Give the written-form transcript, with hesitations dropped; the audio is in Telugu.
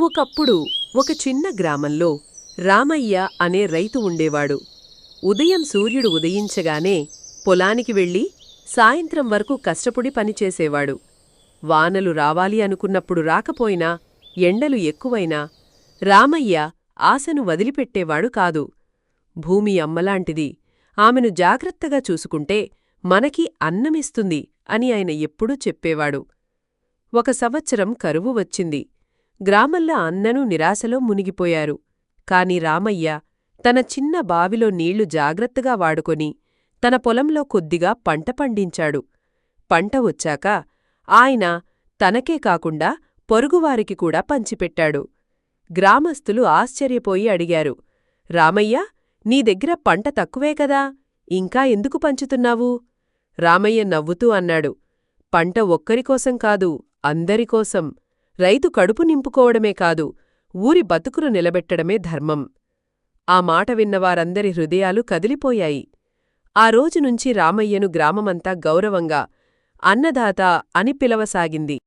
ఒకప్పుడు ఒక చిన్న గ్రామంలో రామయ్య అనే రైతు ఉండేవాడు. ఉదయం సూర్యుడు ఉదయించగానే పొలానికి వెళ్ళి సాయంత్రం వరకు కష్టపడి పనిచేసేవాడు. వానలు రావాలి అనుకున్నప్పుడు రాకపోయినా, ఎండలు ఎక్కువైనా రామయ్య ఆశను వదిలిపెట్టేవాడు కాదు. భూమి అమ్మలాంటిది, ఆమెను జాగ్రత్తగా చూసుకుంటే మనకి అన్నమిస్తుంది అని ఆయన ఎప్పుడూ చెప్పేవాడు. ఒక సంవత్సరం కరువు వచ్చింది. గ్రామంలో అందరూ నిరాశలో మునిగిపోయారు. కాని రామయ్య తన చిన్న బావిలో నీళ్లు జాగ్రత్తగా వాడుకొని తన పొలంలో కొద్దిగా పంట పండించాడు. పంట వచ్చాక ఆయన తనకే కాకుండా పొరుగువారికి కూడా పంచిపెట్టాడు. గ్రామస్థులు ఆశ్చర్యపోయి అడిగారు, రామయ్యా, నీ దగ్గర పంట తక్కువే కదా, ఇంకా ఎందుకు పంచుతున్నావు? రామయ్య నవ్వుతూ అన్నాడు, పంట ఒక్కరికోసం కాదు, అందరికోసం. రైతు కడుపు నింపుకోవడమే కాదు, ఊరి బతుకును నిలబెట్టడమే ధర్మం. ఆ మాట విన్నవారందరి హృదయాలు కదిలిపోయాయి. ఆ రోజునుంచి రామయ్యను గ్రామమంతా గౌరవంగా అన్నదాత అని పిలవసాగింది.